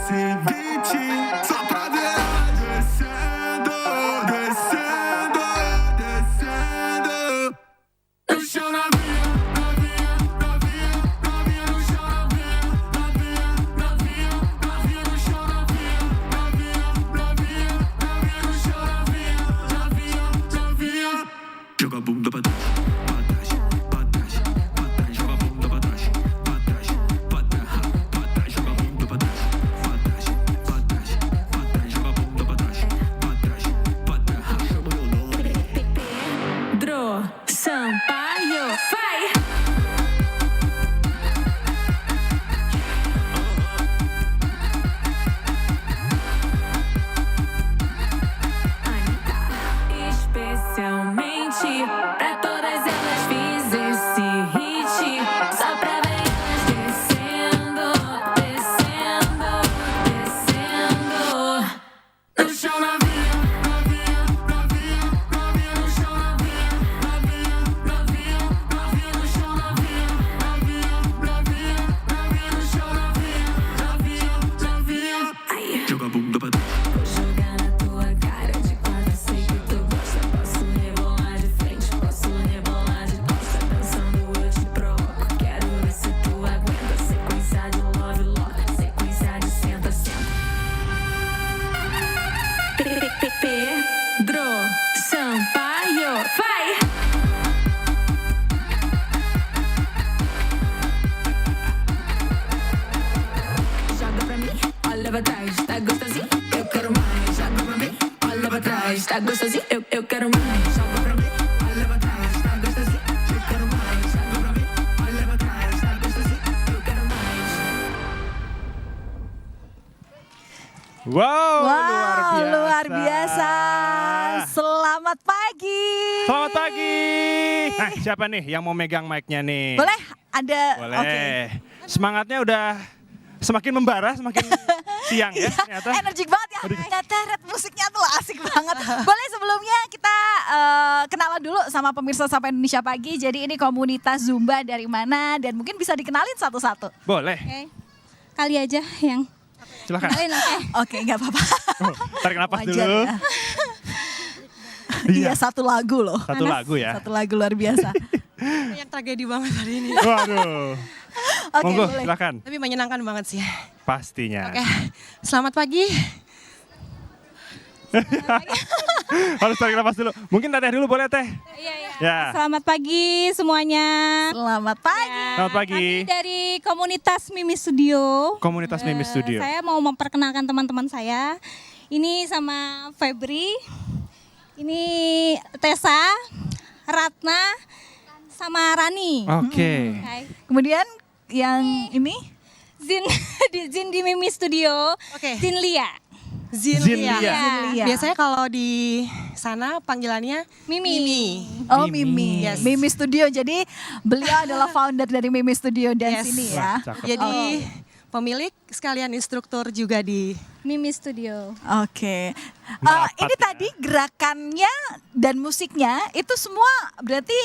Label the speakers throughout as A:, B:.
A: seguinte, só pra ver ela descendo, descendo, descendo. No chão novinha, novinha, novinha, novinha no chão novinha, novinha, novinha, novinha no chão novinha, novinha, novinha, novinha no chão novinha, novinha, novinha. Joga a bunda pra trás, pra trás, pra trás, pra trás, joga a bunda pra trás, pra trás, pra trás, pra trás, joga a bunda pra trás, pra trás, pra trás, pra trás, joga a bunda pra trás, pra trás, pra trás, chama meu nome.
B: Dro Sampaio, vai! Especialmente pra todas elas fiz esse hit, só pra ver elas descendo, descendo, descendo.
A: No chão novinha, novinha, novinha, novinha no chão novinha, novinha, novinha, novinha no chão novinha, novinha, novinha, novinha no chão novinha, novinha, novinha.
B: Ai,
A: Joga a bunda pra trás.
B: vou jogar na tua cara de quatro, sei que tu gosta. Posso rebolar de frente, posso rebolar de costa. Dançando eu te provoco, quero ver se tu aguenta. Sequência de love, love, sequência de senta, senta. Pedro Sampaio, vai! Joga pra mim, olha pra trás, tá gostosinho? Eu quero mais. Joga pra mim, olha pra trás, tá gostosinho? Eu quero mais. Joga pra mim, olha pra trás, tá gostosinho? Eu quero mais. Joga pra mim, olha pra trás, tá gostosinho? Eu quero mais.
C: Wow,
D: Wow, luar biasa. Selamat pagi.
C: Selamat pagi. Nah, siapa nih yang mau megang mic-nya nih?
D: Boleh? Ada.
C: Boleh.
D: Oke.
C: Semangatnya udah semakin membara, semakin siang ya ternyata.
D: Energik banget ya. Teret musiknya tuh asik banget. Boleh sebelumnya kita kenalan dulu sama pemirsa Sapa Indonesia Pagi. Jadi ini komunitas Zumba dari mana dan mungkin bisa dikenalin satu-satu.
C: Boleh,
E: Oke, kali aja yang
C: silakan.
E: lain oke.
D: Oke, nggak apa-apa.
C: Oh, tarik napas
D: Wajar
C: dulu.
D: ya. Iya, satu lagu loh.
C: Satu lagu ya.
D: Satu lagu luar biasa.
F: Banyak tragedi banget hari ini.
C: Waduh.
D: Oke,
C: Monggo,
D: boleh.
C: silakan.
F: Tapi menyenangkan banget sih.
C: Pastinya.
F: Oke, selamat pagi.
C: Harus tarik napas dulu. Mungkin Teteh dulu boleh Teh?
E: Iya, iya.
C: Ya.
E: Selamat pagi semuanya.
D: Selamat pagi.
C: Selamat pagi.
E: Kami dari komunitas Mimi Studio.
C: Komunitas Mimi Studio.
E: Saya mau memperkenalkan teman-teman saya. Ini sama Febri. Ini Tessa, Ratna, sama Rani.
C: Oke.
E: Hai.
D: Kemudian yang ini
E: Zin Zin di Mimi Studio.
F: Oke.
E: Zin Lia.
C: Zinlia.
E: Iya.
D: Zinlia.
F: Biasanya kalau di sana panggilannya
E: Mimi.
D: Oh,
C: Mimi.
D: Mimi.
F: Yes.
D: Mimi Studio. Jadi beliau adalah founder dari Mimi Studio dan
F: Yes.
D: sini
C: Wah,
D: ya.
C: cakep.
F: Jadi pemilik sekalian instruktur juga di
E: Mimi Studio.
D: Oke.
C: Merapat
D: Ini
C: ya.
D: tadi gerakannya dan musiknya itu semua berarti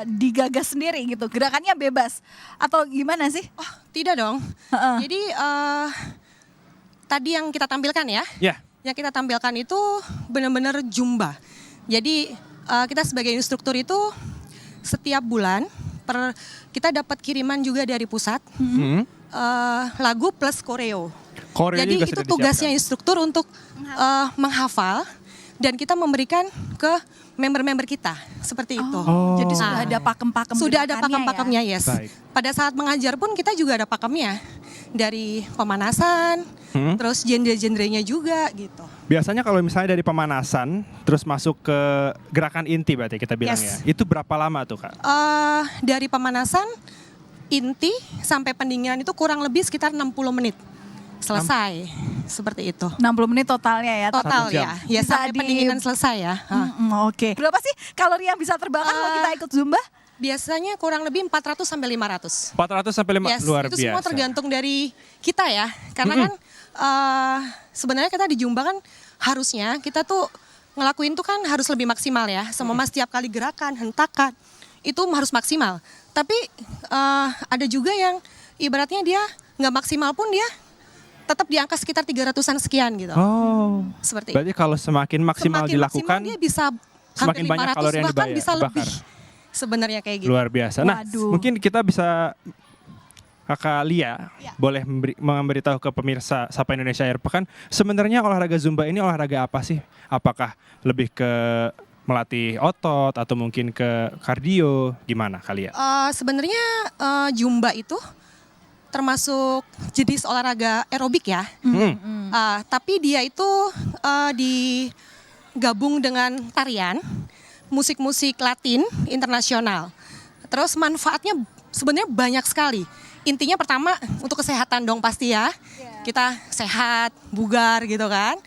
D: digagas sendiri gitu. Gerakannya bebas atau gimana sih?
F: Oh, tidak dong.
D: Heeh.
F: Jadi tadi yang kita tampilkan ya.
C: Ya.
F: Yang kita tampilkan itu benar-benar Zumba. Jadi kita sebagai instruktur itu setiap bulan kita dapat kiriman juga dari pusat lagu plus koreo.
C: Koreo
F: Jadi
C: juga
F: itu
C: sudah
F: tugasnya
C: disiapkan.
F: instruktur untuk menghafal dan kita memberikan ke member-member kita seperti itu.
C: Oh.
D: Jadi sudah ada pakem-pakem
F: Sudah ada
D: gerakannya
F: pakem-pakemnya,
D: ya?
F: yes.
C: Baik.
F: Pada saat mengajar pun kita juga ada pakemnya. Dari pemanasan, terus genre-genrenya juga gitu.
C: Biasanya kalau misalnya dari pemanasan terus masuk ke gerakan inti berarti kita bilang
F: Yes.
C: ya. Itu berapa lama tuh Kak?
F: Dari pemanasan inti sampai pendinginan itu kurang lebih sekitar 60 menit. Selesai. Seperti itu.
D: 60 menit totalnya ya.
F: Total
C: Satu jam.
F: ya. Ya
D: Bisa
F: sampai
D: di-
F: pendinginan selesai ya.
D: Oke. Berapa sih kalori yang bisa terbakar kalau kita ikut Zumba?
F: Biasanya kurang lebih 400 sampai 500.
C: 400 sampai 5
F: Yes,
C: luar
F: itu
C: biasa.
F: semua tergantung dari kita ya. Karena kan sebenarnya kita di Zumba kan harusnya kita tuh ngelakuin tuh kan harus lebih maksimal ya. Semua setiap kali gerakan, hentakan itu harus maksimal. Tapi ada juga yang ibaratnya dia nggak maksimal pun dia tetap di angka sekitar 300-an sekian gitu.
C: Oh.
F: Seperti itu.
C: Berarti kalau semakin maksimal
F: Semakin
C: dilakukan,
F: maksimal dia bisa
C: semakin
F: hampir
C: banyak
F: 500
C: kalori yang
F: bahkan
C: dibakar.
F: bisa lebih. Sebenarnya kayak gitu.
C: Luar biasa. Nah,
D: Waduh.
C: mungkin kita bisa Kakak Lia
F: Ya.
C: boleh memberitahu ke pemirsa Sapa Indonesia Akhir Pekan, sebenarnya olahraga Zumba ini olahraga apa sih? Apakah lebih ke melatih otot atau mungkin ke kardio? Gimana Kak Lia?
F: Sebenarnya Zumba itu termasuk jenis olahraga aerobik ya. Tapi dia itu digabung dengan tarian, musik-musik Latin internasional. Terus manfaatnya sebenarnya banyak sekali. Intinya pertama untuk kesehatan dong pasti ya. Kita sehat, bugar gitu kan.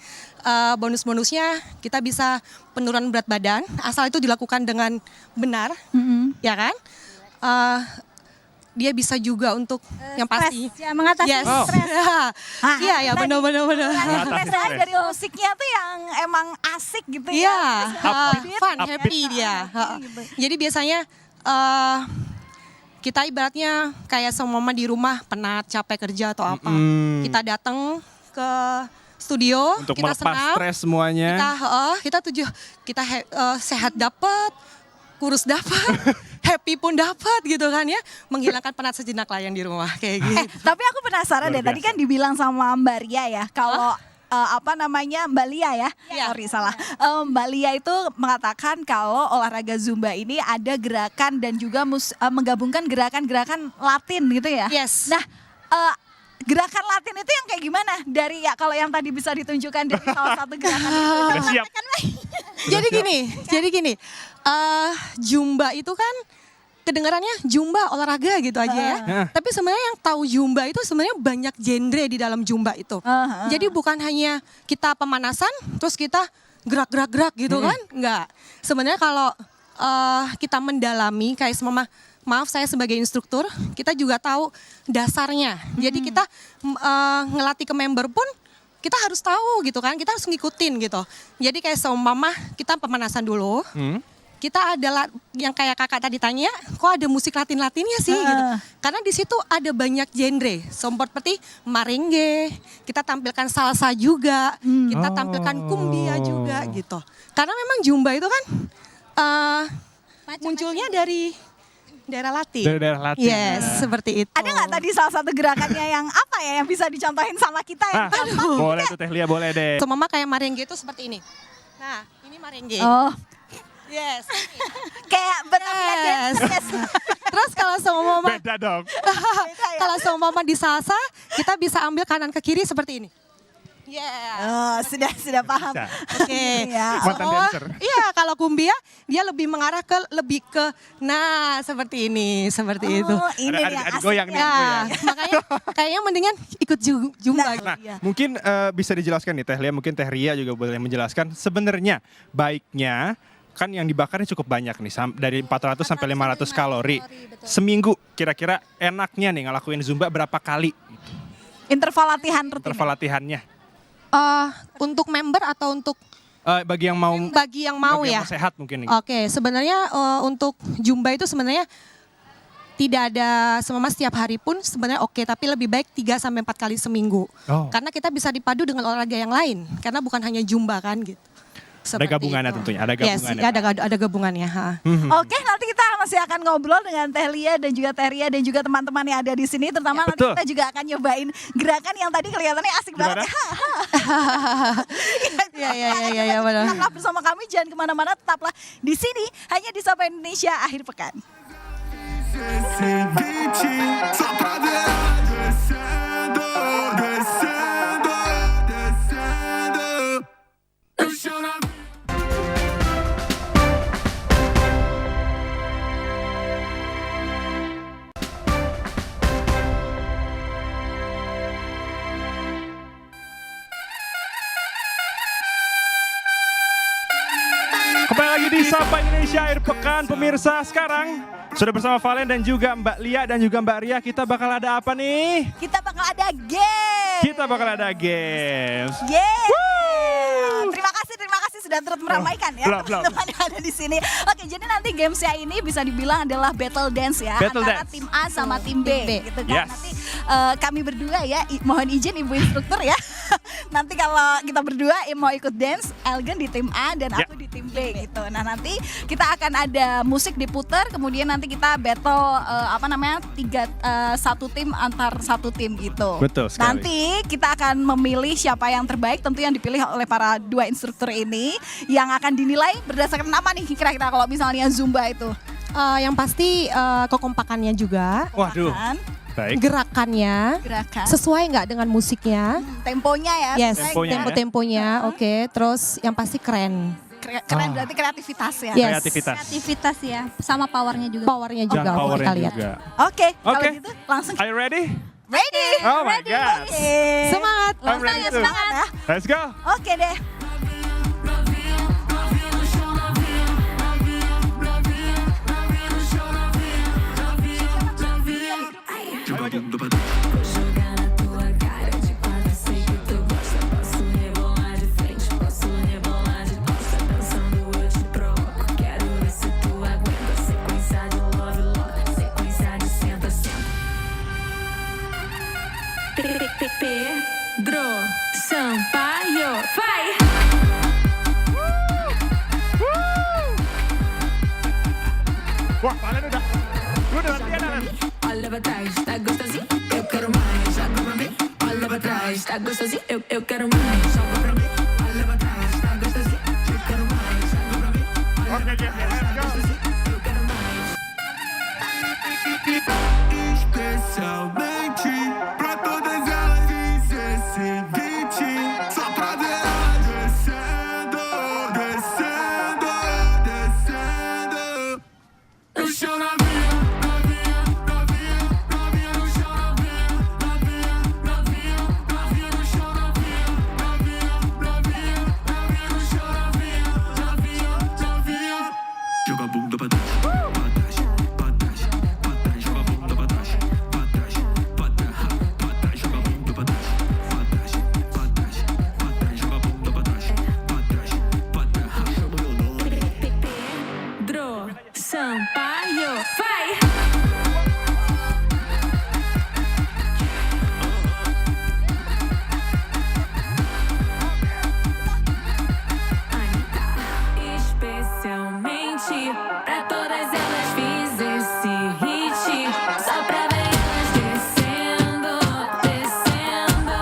F: Bonus-bonusnya kita bisa penurunan berat badan asal itu dilakukan dengan benar, ya kan? Dia bisa juga untuk yang pasti.
E: Ya, mengatasi
F: Yes.
E: stres.
F: Iya ya benar-benar.
C: Mengatasi
D: Saya
C: stres.
D: dari musiknya tuh yang emang asik gitu
F: Iya,
D: ya.
F: fun, happy dia. Jadi biasanya kita ibaratnya kayak semua di rumah penat, capek kerja atau apa. Kita datang ke studio,
C: Untuk
F: kita
C: melepas
F: senam,
C: stres semuanya.
F: kita sehat dapat, kurus dapat, happy pun dapat gitu kan ya, menghilangkan penat sejenak lah yang di rumah kayak gitu.
D: Tapi aku penasaran
C: Luar
D: deh, tadi
C: biasa.
D: kan dibilang sama Mbak Ria ya, kalau Mbak Lia ya,
F: Iya.
D: sorry salah. Mbak Lia itu mengatakan kalau olahraga Zumba ini ada gerakan dan juga menggabungkan gerakan-gerakan Latin gitu ya.
F: Yes.
D: Nah, gerakan Latin itu yang kayak gimana? Dari ya kalau yang tadi bisa ditunjukkan dari salah satu gerakan itu.
C: Udah siap.
F: Jadi gini, Zumba itu kan kedengarannya Zumba olahraga gitu aja ya. Tapi sebenarnya yang tahu Zumba itu sebenarnya banyak genre di dalam Zumba itu. Jadi bukan hanya kita pemanasan terus kita gerak-gerak gitu kan? Enggak. Sebenarnya kalau kita mendalami kayak maaf saya sebagai instruktur, kita juga tahu dasarnya. Jadi kita ngelatih ke member pun kita harus tahu gitu kan, kita harus ngikutin gitu. Jadi kayak seumpama kita pemanasan dulu, kita ada yang kayak kakak tadi tanya, kok ada musik Latin-Latinnya sih gitu. Karena di situ ada banyak genre, seperti merengue, kita tampilkan salsa juga, kita tampilkan cumbia juga gitu. Karena memang Zumba itu kan munculnya dari daerah Latin.
C: Dari daerah Latin.
F: Yes, seperti itu.
D: Ada nggak tadi salah satu gerakannya yang apa ya yang bisa dicontohin sama kita ya?
C: Boleh tuh Teh Lia, boleh deh.
F: Seumpama kayak merengue itu seperti ini. Nah, ini merengue.
D: Oh,
F: Yes.
D: kayak Batavia
F: Yes.
D: Dancers.
F: Terus kalau seumpama
C: Beda dong.
F: kalau seumpama di salsa, kita bisa ambil kanan ke kiri seperti ini. Yeah.
D: Oh, sudah paham.
C: Bisa.
F: Oke.
D: Ya.
C: Mantan dancer.
F: Iya, kalau kumbia dia lebih mengarah ke nah seperti ini, seperti itu.
D: Oh, ini
C: Ada-
D: yang
C: ada goyang nih.
D: asiknya.
F: Ya, makanya kayaknya mendingan ikut Zumba.
C: Nah,
D: Iya.
C: mungkin bisa dijelaskan nih Teh Lia, mungkin Teh Ria juga boleh menjelaskan sebenarnya baiknya kan yang dibakarnya cukup banyak nih, dari 400 sampai 500 kalori. Seminggu kira-kira enaknya nih ngelakuin Zumba berapa kali
D: Interval latihan rutin.
C: interval latihannya?
F: Untuk member atau untuk
C: Bagi yang mau
F: bagi yang mau
C: bagi
F: ya?
C: yang mau sehat mungkin nih.
F: Oke, sebenarnya untuk Zumba itu sebenarnya tidak ada setiap hari pun sebenarnya oke, tapi lebih baik 3 sampai 4 kali seminggu.
C: Oh.
F: Karena kita bisa dipadu dengan olahraga yang lain, karena bukan hanya Zumba kan gitu. Seperti
C: gabungannya
F: itu.
C: tentunya, ada
F: Yes,
C: gabungannya,
F: ada gabungannya.
D: Oke, nanti kita masih akan ngobrol dengan Teh Lia dan juga Teh Ria dan juga teman-teman yang ada di sini. Terutama nanti
C: betul.
D: kita juga akan nyobain gerakan yang tadi kelihatannya asik banget.
F: Iya, benar.
D: Tetaplah bersama kami, jangan kemana-mana, tetaplah di sini hanya di Sapa Indonesia Akhir Pekan.
A: Ceviche, só pra ver descendo, descendo, descendo. Eu choro a vida.
C: Kembali lagi di Sapa Indonesia Akhir Pekan, pemirsa. Sekarang sudah bersama Valen dan juga Mbak Lia dan juga Mbak Ria. Kita bakal ada apa nih?
D: Kita bakal ada game.
C: Kita bakal ada games.
D: Yeah. Terima kasih sudah turut meramaikan ya
C: Belum.
D: teman-teman yang ada di sini. Oke, jadi nanti gamesnya ini bisa dibilang adalah battle dance ya
C: Battle
D: antara
C: dance.
D: tim A sama tim B, gitu kan.
C: Yes.
D: Nanti kami berdua ya, mohon izin Ibu Instruktur ya. Nanti kalau kita berdua mau ikut dance, Elgen di tim A dan
C: Ya.
D: aku di tim B gitu. Nah nanti kita akan ada musik diputar, kemudian nanti kita battle satu tim antar satu tim gitu.
C: Betul sekali.
D: Nanti kita akan memilih siapa yang terbaik, tentu yang dipilih oleh para dua instruktur ini, yang akan dinilai berdasarkan apa nih kira-kira kalau misalnya Zumba itu?
F: Yang pasti kekompakannya juga,
C: Waduh,
D: Kan?
C: baik.
F: gerakannya
D: Gerakan,
F: sesuai nggak dengan musiknya?
D: temponya ya.
F: Yes,
C: Temponya,
F: tempo-temponya, oke. Terus yang pasti keren,
D: Keren berarti kreativitas ya.
F: Yes.
C: Kreativitas.
E: Aktivitas ya, sama powernya juga.
F: powernya
C: Dan
F: juga untuk
C: powernya
F: kita lihat.
C: juga.
D: Oke, kalau
C: Oke.
D: gitu langsung
C: Are you ready?
D: ready.
C: Oh my God.
D: Oke.
F: Semangat.
C: I'm ready too.
D: Semangat ya.
C: Let's go.
D: Oke deh.
B: Jogar na tua cara de quatro, sei que tu gosta. Posso rebolar de frente, posso rebolar de costa. Dançando eu te provoco, quero ver se tu aguenta. Sequência de love, love, sequência de senta, senta. Pedro Sampaio, vai!
C: Wah, kalian udah. Lu udah latihan, Alan?
B: Olha pra trás, tá gostosinho? Eu quero mais, joga pra mim. Olha pra trás, tá gostosinho? Eu quero mais, joga pra mim. Olha pra trás, tá gostosinho? Eu quero mais, joga pra mim.
C: Oke, Jeff, let's go.
B: Eu quero mais.
A: Especialmente pra todas elas fiz esse beat só pra ver elas descendo, descendo, descendo. No chão novinha, novinha, novinha, novinha no chão novinha, novinha, novinha, novinha no chão novinha, novinha, novinha, novinha no chão novinha, novinha, novinha. Joga a bunda pra trás, pra trás, pra trás, pra trás, joga a bunda pra trás, pra trás, pra trás, pra trás, joga a bunda pra trás, pra trás, pra trás, pra trás, joga a bunda pra trás, pra trás, pra trás, chama meu nome.
B: Pedro Sampaio, vai! Especialmente pra todas elas fiz esse hit só pra ver elas descendo, descendo,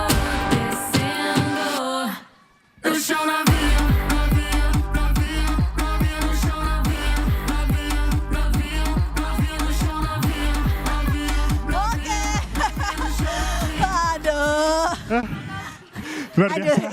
B: descendo.
A: No chão novinha, novinha, novinha, novinha no chão novinha, novinha, novinha, novinha no chão novinha, novinha.
D: Oke. Aduh.
C: Luar
D: Aduh,
C: biasa.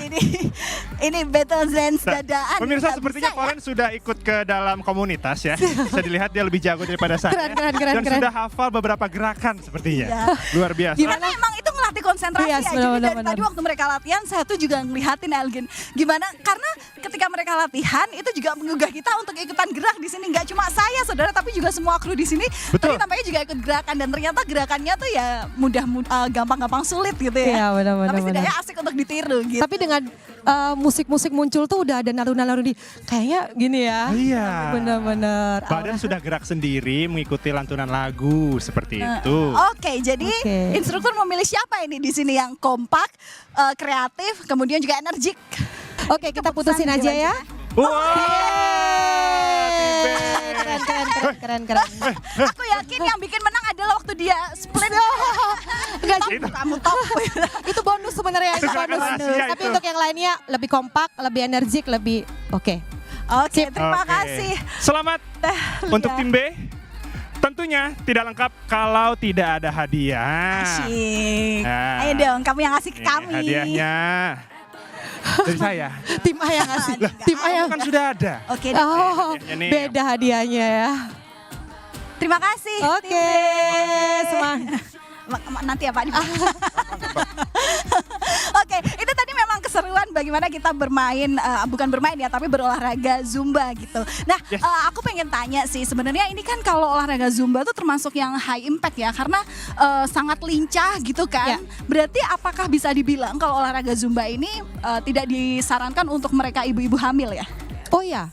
D: ini battle dance
C: Nah,
D: dadaan.
C: pemirsa
D: Nggak
C: sepertinya
D: bisa ya.
C: Koren sudah ikut ke dalam komunitas ya. Bisa dilihat dia lebih jago daripada saya.
F: Keren.
C: Dan
F: Keren.
C: sudah hafal beberapa gerakan sepertinya.
D: Iya.
C: Luar biasa.
D: Karena emang itu ngelatih konsentrasi
F: Yes,
D: ya. Jadi dari
F: benar.
D: tadi waktu mereka latihan saya tuh juga ngelihatin Elgin. Gimana? Karena ketika mereka latihan itu juga menggugah kita untuk ikutan gerak di sini. Nggak cuma saya saudara, tapi juga semua kru di sini.
C: Betul.
D: Tadi tampaknya juga ikut gerakan dan ternyata gerakannya tuh ya gampang-gampang sulit gitu ya.
F: Iya, benar.
D: Tapi setidaknya asik untuk ditiru gitu.
F: Tapi dengan musik-musik muncul tuh udah ada naluri-naluri kayaknya gini ya.
C: Iya.
F: Bener-bener.
C: Badan sudah gerak sendiri mengikuti lantunan lagu seperti itu.
D: Oke, jadi
F: Oke.
D: instruktur memilih siapa ini di sini yang kompak, kreatif, kemudian juga energik.
F: Oke, kita putusin aja ya.
C: Wah, Tibe.
F: Keren.
D: Aku yakin yang bikin menang adalah waktu dia split.
F: Enggak,
D: Kamu top.
F: itu bonus sebenarnya, itu
C: Itu gerakan
F: bonus.
C: rahasia
F: Tapi
C: itu.
F: untuk yang lainnya lebih kompak, lebih energik, lebih oke.
D: Oke, terima
C: Oke.
D: kasih.
C: Selamat
D: Dahlia.
C: untuk tim B. Tentunya tidak lengkap kalau tidak ada hadiah.
D: Asyik.
C: Nah.
D: Ayo dong, kamu yang ngasih ke
C: Ini
D: kami.
C: hadiahnya dari saya.
F: Tim A yang ngasih. Tim A yang
C: Kan sudah ada.
D: Oke, deh.
F: Oh,
C: Hadiahnya nih.
F: beda hadiahnya ya.
D: terima kasih.
F: Oke, semangat.
D: Nanti ya Pak. Oke, itu tadi memang keseruan bagaimana kita bermain, bukan bermain ya, tapi berolahraga Zumba gitu. Nah,
C: Yes.
D: aku pengen tanya sih, sebenarnya ini kan kalau olahraga Zumba tuh termasuk yang high impact ya, karena sangat lincah gitu kan.
F: Ya.
D: Berarti apakah bisa dibilang kalau olahraga Zumba ini tidak disarankan untuk mereka ibu-ibu hamil ya?
F: Oh ya,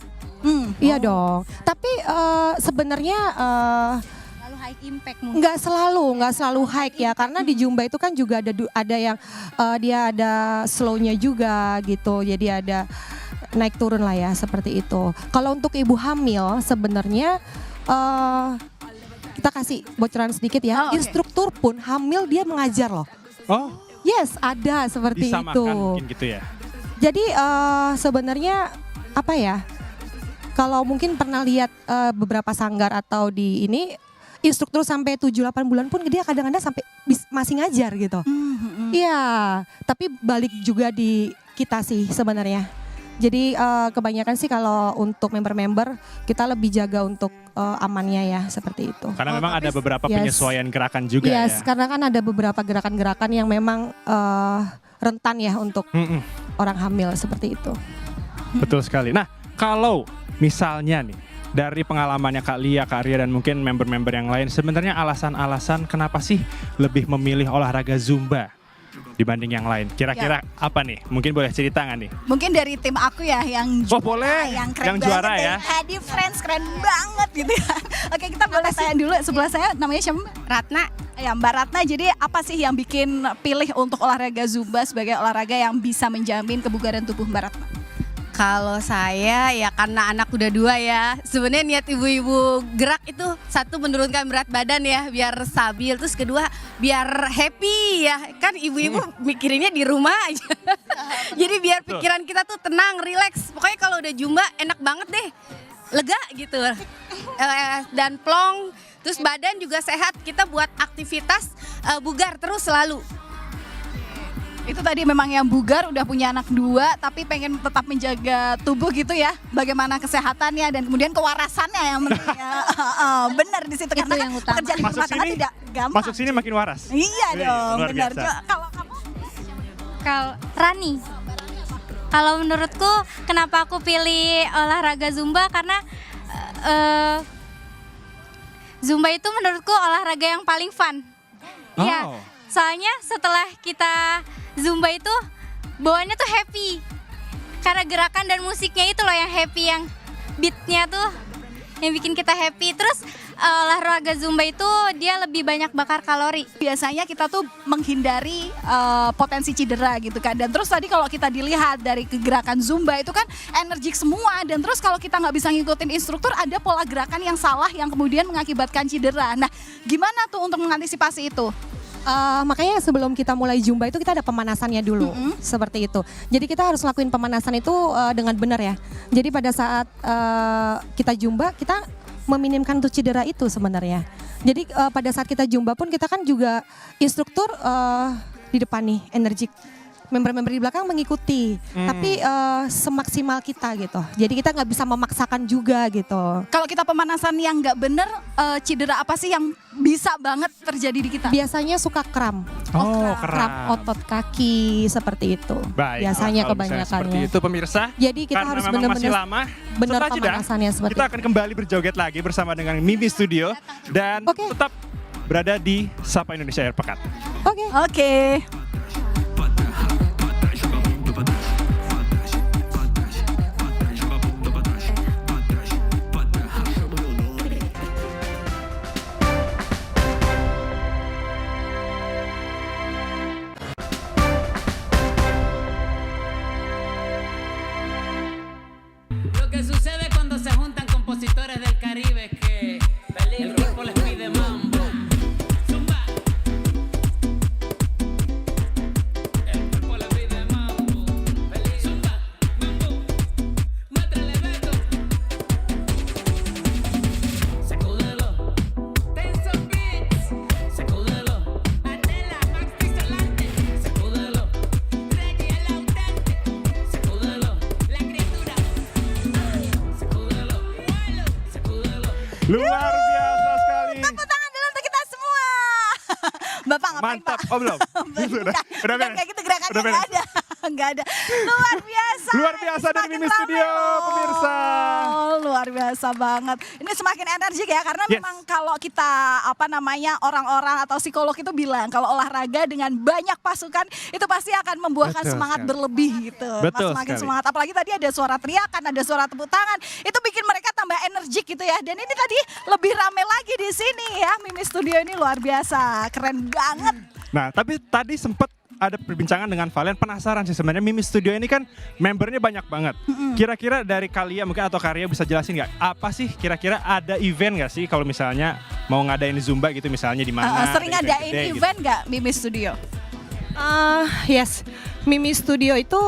F: iya dong. Tapi sebenarnya
E: Lalu high impact mungkin.
F: nggak selalu high ya, karena di Zumba itu kan juga ada yang dia ada slownya juga gitu, jadi ada naik turun lah ya seperti itu. Kalau untuk ibu hamil sebenarnya kita kasih bocoran sedikit ya,
D: Oh, oke.
F: instruktur pun hamil dia mengajar loh.
C: Oh,
F: Yes, ada seperti
C: disamakan
F: itu.
C: mungkin gitu ya.
F: Jadi sebenarnya apa ya? Kalau mungkin pernah lihat beberapa sanggar atau di ini instruktur sampai 7-8 bulan pun dia kadang-kadang sampai masih ngajar gitu. Iya, tapi balik juga di kita sih sebenarnya. Jadi kebanyakan sih kalau untuk member-member kita lebih jaga untuk amannya ya seperti itu.
C: Karena memang ada beberapa
F: Yes.
C: penyesuaian gerakan juga
F: Yes,
C: ya.
F: karena kan ada beberapa gerakan-gerakan yang memang rentan ya untuk
C: Mm-mm.
F: orang hamil seperti itu.
C: Betul sekali. Nah, kalau misalnya nih dari pengalamannya Kak Lia, Kak Ria dan mungkin member-member yang lain, sebenarnya alasan-alasan kenapa sih lebih memilih olahraga Zumba dibanding yang lain? Kira-kira apa nih? Mungkin boleh cerita nggak nih?
D: Mungkin dari tim aku ya yang
C: Oh, boleh.
D: yang keren
C: Yang
D: banget
C: juara
D: dari
C: ya.
D: Hadi Friends keren banget gitu ya. Oke, kita boleh tanya dulu, sebelah saya namanya siapa? Mbak?
E: Ratna.
D: Ya, Mbak Ratna, jadi apa sih yang bikin pilih untuk olahraga Zumba sebagai olahraga yang bisa menjamin kebugaran tubuh Mbak Ratna?
E: Kalau saya ya karena anak udah 2 ya. Sebenarnya niat ibu-ibu gerak itu satu menurunkan berat badan ya biar stabil. Terus kedua biar happy ya. Kan ibu-ibu mikirinnya di rumah aja. Jadi biar pikiran kita tuh tenang, rileks. Pokoknya kalau udah Zumba enak banget deh. Lega gitu. Dan plong. Terus badan juga sehat. Kita buat aktivitas bugar terus selalu.
D: Itu tadi memang yang bugar udah punya anak 2 tapi pengen tetap menjaga tubuh gitu ya. Bagaimana kesehatannya dan kemudian kewarasannya yang penting ya. Benar di situ karena
E: yang
D: kan
E: utama.
D: pekerjaan
C: Masuk
D: rumah tangga
C: sini,
D: tidak gampang.
C: masuk sini makin waras.
D: Iya
C: Wih,
D: dong,
C: luar
D: benar.
C: biasa.
D: Kalau kamu
G: Kalau Rani, kalau menurutku kenapa aku pilih olahraga Zumba karena Zumba itu menurutku olahraga yang paling fun. Iya,
C: Oh.
G: soalnya setelah kita Zumba itu bawaannya tuh happy. Karena gerakan dan musiknya itu loh yang happy, yang beatnya tuh yang bikin kita happy. Terus olahraga Zumba itu dia lebih banyak bakar kalori.
D: biasanya kita tuh menghindari potensi cedera gitu kan. Dan terus tadi kalau kita dilihat dari gerakan Zumba itu kan energik semua. Dan terus kalau kita nggak bisa ngikutin instruktur ada pola gerakan yang salah yang kemudian mengakibatkan cedera. Nah, gimana tuh untuk mengantisipasi itu?
F: Makanya sebelum kita mulai Zumba itu kita ada pemanasannya dulu, seperti itu. Jadi kita harus lakuin pemanasan itu dengan benar ya. Jadi pada saat kita Zumba kita meminimkan tuh cedera itu sebenarnya. Jadi pada saat kita Zumba pun kita kan juga instruktur di depan nih energik. Member-member di belakang mengikuti, tapi semaksimal kita gitu. Jadi kita nggak bisa memaksakan juga gitu.
D: Kalau kita pemanasan yang nggak bener, cedera apa sih yang bisa banget terjadi di kita?
F: Biasanya suka kram.
C: Oh,
F: Kram otot kaki seperti itu.
C: Baik,
F: Biasanya
C: kalau misalnya seperti
F: kebanyakannya.
C: itu pemirsa.
F: Jadi kita
C: Karena
F: harus
C: memang masih
F: benar-benar
C: lama.
F: benar
C: Setelah jeda,
F: pemanasannya seperti
C: kita akan kembali berjoget lagi bersama dengan Mimi Studio dan
F: Oke.
C: tetap berada di Sapa Indonesia Air Pekan.
F: Oke.
D: Oke.
H: Lo que sucede cuando se juntan compositores del Caribe es que el cuerpo les pide mambo. Zumba. El cuerpo les pide mambo. Zumba, mambo. Métrele Beto. Sacúdelo. Tenso Beats. Sacúdelo. Adela, Max Pisolante. Sacúdelo. Reggie el autante. Sacúdelo. La criatura. Sacúdelo. Sacúdelo.
C: Luar biasa sekali.
D: Tepuk tangan dulu untuk kita semua. Bapak ngapain
C: Mantap.
D: Pak?
C: Oh belum?
D: Udah
C: Udah beres.
D: kayak gitu gerakannya
C: Udah beres.
D: nggak ada. Nggak ada. Luar biasa.
C: Luar biasa dari
D: Semakin
C: Mimi
D: rame
C: Studio,
D: loh.
C: pemirsa.
D: Luar biasa banget. Ini semakin energik ya karena
C: Yes.
D: memang kalau kita orang-orang atau psikolog itu bilang kalau olahraga dengan banyak pasukan itu pasti akan membuahkan
C: Betul
D: semangat
C: sekali.
D: berlebih gitu.
C: Betul
D: Semakin
C: sekali.
D: semangat. Apalagi tadi ada suara teriakan, ada suara tepuk tangan. Itu bikin mereka tambah energik gitu ya. Dan ini tadi lebih rame lagi di sini ya. Mimi Studio ini luar biasa. Keren banget.
C: Nah, tapi tadi sempat ada perbincangan dengan Valen, penasaran sih sebenarnya Mimi Studio ini kan membernya banyak banget. Kira-kira dari Kalia mungkin atau Karya bisa jelasin nggak? Apa sih kira-kira ada event nggak sih kalau misalnya mau ngadain Zumba gitu misalnya di mana?
D: Sering
C: ada
D: ngadain
C: gede gitu.
D: event nggak Mimi Studio?
F: Yes, Mimi Studio itu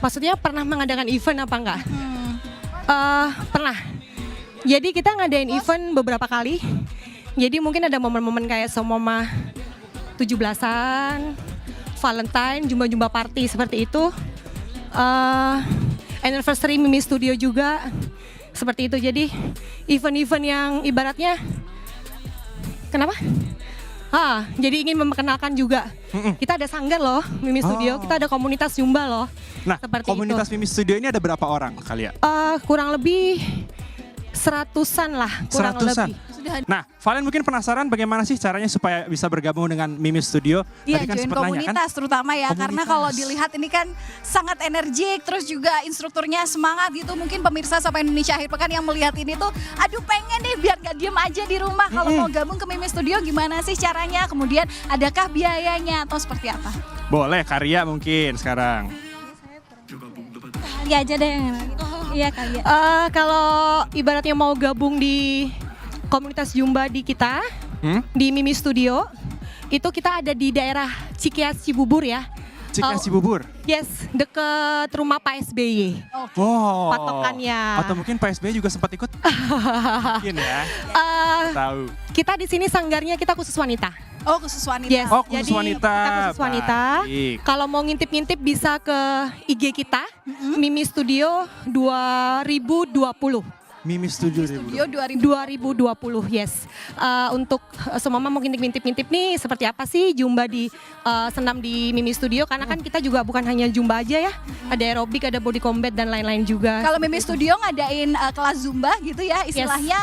F: maksudnya pernah mengadakan event apa enggak? Pernah. Jadi kita ngadain event beberapa kali. Jadi mungkin ada momen-momen kayak Somoma 17-an, Valentine, jumba-jumba party seperti itu. Anniversary Mimi Studio juga seperti itu. Jadi event-event yang ibaratnya kenapa? Jadi ingin memperkenalkan juga. Kita ada sanggar loh, Mimi Studio. Kita ada komunitas Zumba loh.
C: Nah,
F: seperti
C: komunitas
F: itu.
C: Mimi Studio ini ada berapa orang Kalia?
F: Kurang lebih 100-an lah, kurang
C: 100-an?
F: lebih.
C: Nah, Valen mungkin penasaran bagaimana sih caranya supaya bisa bergabung dengan Mimi Studio?
D: Iya,
C: Tadi kan
D: join
C: sempat nanya kan?
D: komunitas terutama ya. Karena
C: Komunitas.
D: kalau dilihat ini kan sangat energik, terus juga instrukturnya semangat gitu. Mungkin pemirsa Sapa Indonesia Akhir Pekan yang melihat ini tuh, aduh pengen nih biar gak diem aja di rumah. Kalau mau gabung ke Mimi Studio gimana sih caranya? Kemudian adakah biayanya atau seperti apa?
C: Boleh, Karya mungkin sekarang.
G: Iya aja deh. Iya kali ya.
F: Kalau ibaratnya mau gabung di komunitas Zumba di kita, di Mimi Studio, itu kita ada di daerah Cikias Cibubur ya.
C: Cikias Cibubur?
F: Yes, deket rumah Pak SBY.
C: Oh.
F: Patokannya.
C: Atau mungkin Pak SBY juga sempat ikut? Mungkin ya. Tahu.
F: Kita di sini sanggarnya kita khusus wanita.
D: Oh, khusus wanita.
F: Yes,
C: Oh, khusus
F: jadi
C: wanita.
F: kita khusus wanita.
C: Baik.
F: Kalau mau ngintip-ngintip bisa ke IG kita, Mimi Studio 2020.
C: Mimi Studio.
D: Studio
F: 2020, yes. Untuk semua mau ngintip-ngintip nih seperti apa sih Zumba di senam di Mimi Studio, karena kan kita juga bukan hanya Zumba aja ya, ada aerobik, ada body combat dan lain-lain juga.
D: Kalau Mimi Studio ngadain kelas Zumba gitu ya, istilahnya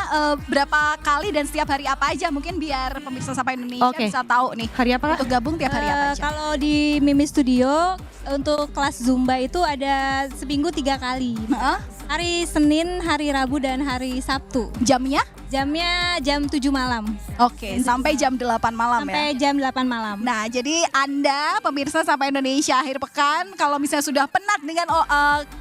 D: berapa kali dan setiap hari apa aja? Mungkin biar pemirsa Sapa Indonesia
F: Oke.
D: bisa tahu nih.
F: Hari apa, Kak?
D: Untuk gabung tiap hari apa aja?
G: Kalau di Mimi Studio untuk kelas Zumba itu ada seminggu 3 kali.
D: Heeh.
G: Hari Senin, hari Rabu, dan hari Sabtu.
D: Jamnya?
G: Jamnya jam 7 malam
D: Oke, sampai jam 8 malam ya.
G: sampai jam 8 malam.
D: Nah, jadi Anda pemirsa Sapa Indonesia Akhir Pekan, kalau misalnya sudah penat dengan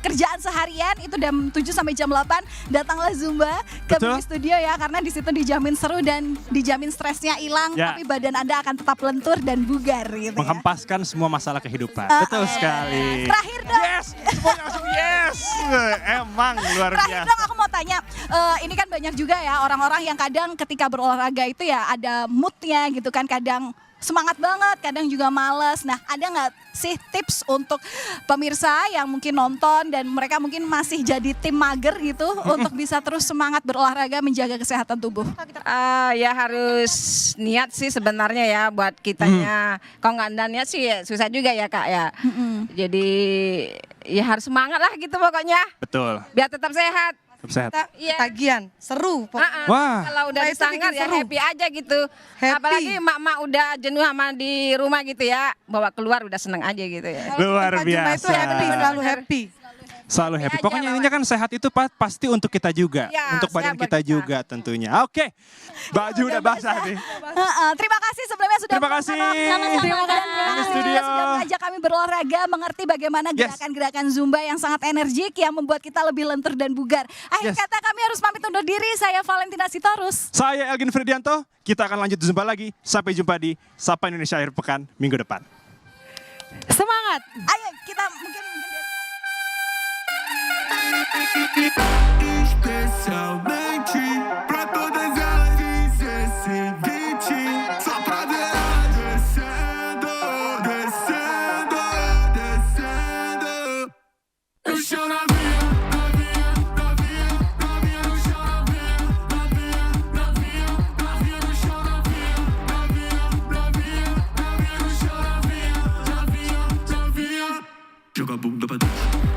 D: kerjaan seharian, itu jam 7 sampai jam 8, datanglah Zumba ke
C: Betul.
D: Mimi Studio ya, karena di situ dijamin seru dan dijamin stresnya hilang,
C: Ya.
D: tapi badan Anda akan tetap lentur dan bugar gitu ya.
C: Menghempaskan semua masalah kehidupan. Betul sekali.
D: Terakhir dong.
C: Yes, semuanya langsung yes. Emang luar
D: Terakhir
C: biasa.
D: dong aku mau tanya, ini kan banyak juga ya orang-orang yang kadang ketika berolahraga itu ya ada moodnya gitu kan, kadang semangat banget, kadang juga males. Nah, ada nggak sih tips untuk pemirsa yang mungkin nonton dan mereka mungkin masih jadi tim mager gitu untuk bisa terus semangat berolahraga, menjaga kesehatan tubuh?
I: Ya harus niat sih sebenarnya ya buat kitanya. Kalau nggak ada niat sih ya susah juga ya Kak ya. Jadi ya harus semangat lah gitu pokoknya.
C: Betul.
I: Biar tetap sehat.
C: Tetap sehat.
I: Iya.
J: Tagihan, seru.
C: Wah.
I: Kalau udah
J: Nah,
I: di
J: itu
I: sanggar
J: bikin
I: ya
J: seru.
I: happy aja gitu.
J: Happy.
I: Apalagi emak-emak udah jenuh sama di rumah gitu ya. Bawa keluar udah seneng aja gitu ya.
C: Luar
J: Pak Jumba itu
C: biasa.
J: happy, selalu happy.
C: Selalu happy.
I: aja
C: Pokoknya intinya kan sehat itu pasti untuk kita juga.
I: Ya,
C: Untuk badan
I: sehat buat
C: kita
I: kita.
C: juga tentunya. Oke. Baju udah basah nih.
D: Terima kasih sebelumnya sudah
C: Terima kasih.
D: meluangkan
C: Terima
D: waktu.
C: kasih.
D: Terima kasih
C: Studio.
D: sudah mengajak kami berolahraga, mengerti bagaimana
C: Yes.
D: gerakan-gerakan Zumba yang sangat energik yang membuat kita lebih lentur dan bugar. Akhir
C: Yes.
D: kata kami harus pamit undur diri. Saya Valentina Sitorus.
C: Saya Elgin Fridianto. Kita akan lanjut Zumba lagi. Sampai jumpa di Sapa Indonesia Akhir Pekan minggu depan.
F: Semangat!
D: Ayo kita mungkin
A: Especialmente pra todas elas 16, 20, só pra ver ela descendo, descendo, descendo. Eu choro novinha, novinha, novinha, novinha no chão, novinha, novinha, novinha, novinha no chão, novinha, novinha, novinha, novinha no chão, novinha, joga a bunda pra trás.